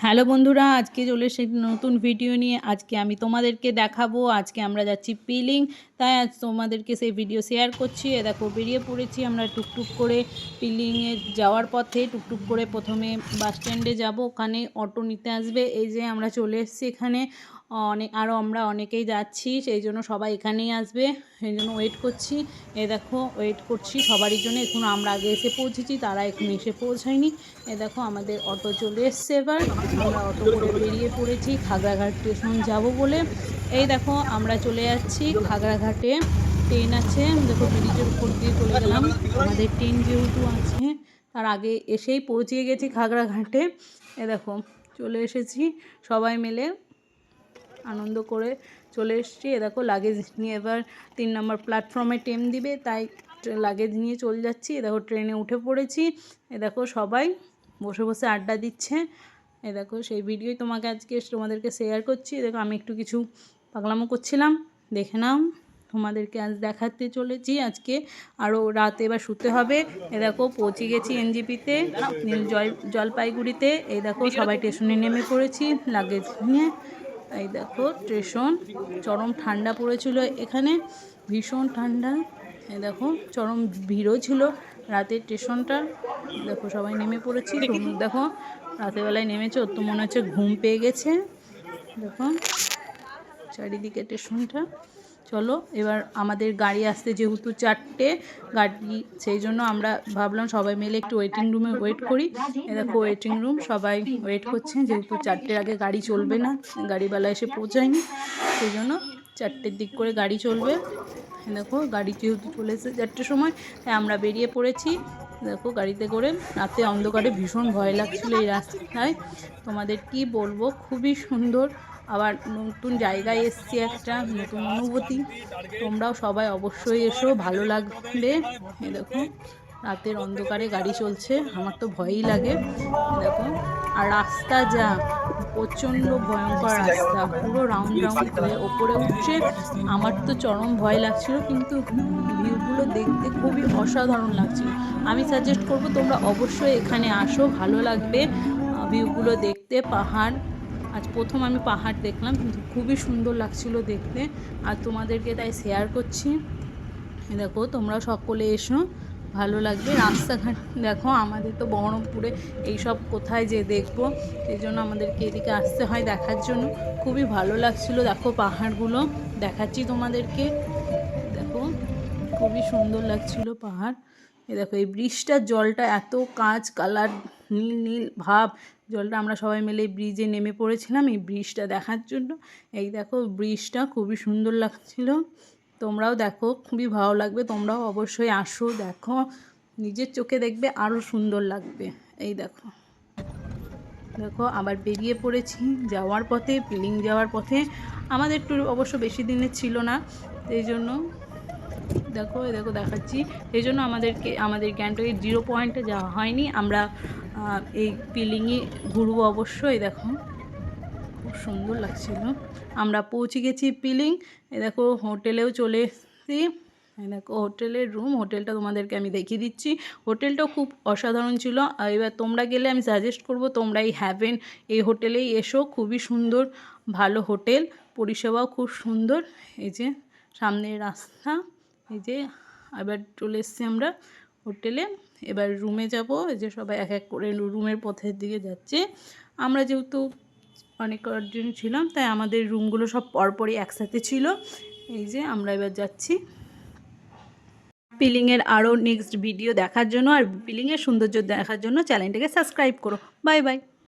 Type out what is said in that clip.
Hello বন্ধুরা, আজকে চলে এসেছি নতুন ভিডিও নিয়ে। আজকে আমি তোমাদেরকে দেখাবো, আজকে আমরা যাচ্ছি পিলিং। তাই আজ তোমাদেরকে সেই ভিডিও শেয়ার করছি। দেখো বেরিয়ে পড়েছি আমরা টুকটুক করে পিলিংয়ে যাওয়ার পথে। টুকটুক করে প্রথমে বাস স্ট্যান্ডে যাব, ওখানে অটো নিতে আসবে। এই যে আমরা চলে এসেছি এখানে। আমরা অনেকেই যাচ্ছি, সেই জন্য সবাই এখানেই আসবে, সেই জন্য ওয়েট করছি। দেখো ওয়েট করছি সবারই জন্য। এখন আমরা আগে এসে পৌঁছেছি, তারা এখন এসে পৌঁছায়নি। দেখো আমাদের অটো চলে এসছে। এবার আমরা অটো করে বেরিয়ে পড়েছি খাগড়াঘাট স্টেশন যাব বলে। এই দেখো আমরা চলে যাচ্ছি খাগড়াঘাটে। ট্রেন আছে, দেখো ব্রিজের উপর দিয়ে চলে গেলাম। আমাদের ট্রেন যেহেতু আছে, তার আগে এসেই পৌঁছে গেছি খাগড়াঘাটে। দেখো চলে এসেছি সবাই মিলে, আনন্দ করে চলে এসেছি। দেখো লাগেজ নিয়ে এবার 3 নম্বর প্ল্যাটফর্মে ট্রেন দিবে, তাই লাগেজ নিয়ে চলে যাচ্ছি। দেখো ট্রেনে উঠে পড়েছি। দেখো সবাই বসে বসে আড্ডা দিচ্ছে। দেখো সেই ভিডিওই তোমাদেরকে শেয়ার করছি। দেখো আমি একটু কিছু পাগলামো করছিলাম, দেখে নাও। তোমাদেরকে আজ দেখাতে চলেছি। আজকে আরও রাতে এবার শুতে হবে। দেখো পৌঁছে গেছি এনজেপিতে, জলপাইগুড়িতে। দেখো সবাই স্টেশনে নেমে পড়েছি লাগেজ নিয়ে। দেখো স্টেশন, চরম ঠান্ডা পড়েছিল এখানে, ভীষণ ঠান্ডা। দেখো চরম ভিড়ও ছিল রাতের স্টেশনটা। দেখো সবাই নেমে পড়েছি। সোনু দেখো রাতেরবেলায় নেমেছে, ওর তো মনে হচ্ছে ঘুম পেয়ে গেছে। দেখো চারিদিকে স্টেশনটা। চলো এবার আমাদের গাড়ি আসতে যেহেতু 4টে গাড়ি, সেই জন্য আমরা ভাবলাম সবাই মিলে একটু ওয়েটিং রুমে ওয়েট করি। দেখো ওয়েটিং রুম, সবাই ওয়েট করছে, যেহেতু 4টের আগে গাড়ি চলবে না, গাড়িওয়ালা এসে পৌঁছায়নি, সেই জন্য 4টের দিক করে গাড়ি চলবে। দেখো গাড়ি যেহেতু চলে এসেছে 4টের সময়, তাই আমরা বেরিয়ে পড়েছি। দেখো গাড়িতে করে। রাতে অন্ধকারে ভীষণ ভয় লাগছিল এই রাস্তায়, তোমাদের কি বলবো, খুবই সুন্দর। আবার নতুন জায়গায় এসছি, একটা নতুন অনুভূতি। তোমরাও সবাই অবশ্যই এসো, ভালো লাগবে। দেখো রাতের অন্ধকারে গাড়ি চলছে, আমার তো ভয়ই লাগে। দেখো আর রাস্তা যা প্রচণ্ড ভয়ঙ্কর রাস্তা, পুরো রাউন্ড হয়ে ওপরে উঠছে। আমার তো চরম ভয় লাগছিল, কিন্তু ভিউগুলো দেখতে খুবই অসাধারণ লাগছিল। আমি সাজেস্ট করব তোমরা অবশ্যই এখানে আসো, ভালো লাগবে ভিউগুলো দেখতে। পাহাড়, আজ প্রথম আমি পাহাড় দেখলাম, কিন্তু খুবই সুন্দর লাগছিল দেখতে, আর তোমাদেরকে তাই শেয়ার করছি। দেখো তোমরা সকলে এসো, ভালো লাগবে। রাস্তাঘাট দেখো, আমাদের তো বহরমপুরে এইসব কোথায় যে দেখবো, সেই জন্য আমাদেরকে এদিকে আসতে হয় দেখার জন্য। খুবই ভালো লাগছিল। দেখো পাহাড়গুলো দেখাচ্ছি তোমাদেরকে। দেখো খুবই সুন্দর লাগছিল পাহাড়। দেখো এই ব্রিজটার জলটা এত কাঁচ কালার, নীল নীল ভাব জলটা। আমরা সবাই মিলে এই ব্রিজে নেমে পড়েছিলাম এই ব্রিজটা দেখার জন্য। দেখো ব্রিজটা খুবই সুন্দর লাগছিল। তোমরাও দেখো, খুবই ভালো লাগবে। তোমরাও অবশ্যই আসো, দেখো নিজের চোখে দেখবে, আরও সুন্দর লাগবে। দেখো দেখো আবার বেরিয়ে পড়েছি যাওয়ার পথে, পিলিং যাওয়ার পথে। আমাদের ট্যুর অবশ্য বেশি দিনের ছিল না, সেই জন্য দেখো দেখো দেখাচ্ছি। এই জন্য আমাদের গ্যাংটকের 0 পয়েন্টে যাওয়া হয়নি। আমরা এই পিলিংয়ে ঘুরবো অবশ্যই। দেখো খুব সুন্দর লাগছিল। আমরা পৌঁছে গেছি পিলিং। দেখো হোটেলেও চলে এসেছি। দেখো হোটেলের রুম, হোটেলটা তোমাদেরকে আমি দেখিয়ে দিচ্ছি। হোটেলটাও খুব অসাধারণ ছিল। এবার তোমরা গেলে আমি সাজেস্ট করব তোমরা এই হ্যাভেন এই হোটেলেই এসো, খুবই সুন্দর, ভালো হোটেল, পরিষেবাও খুব সুন্দর। এই যে সামনের রাস্তা, এই যে এবার চলে এসেছি আমরা হোটেলে। এবার রুমে যাব। এই যে সবাই এক এক করে রুমের পথের দিকে যাচ্ছে। আমরা যেহেতু অনেক কয়েকজন ছিলাম, তাই আমাদের রুমগুলো সব পরপরই একসাথে ছিল। এই যে আমরা এবার যাচ্ছি পিলিংয়ের আরও নেক্সট ভিডিও দেখার জন্য, আর পিলিংয়ের সৌন্দর্য দেখার জন্য চ্যানেলটাকে সাবস্ক্রাইব করো। Bye bye.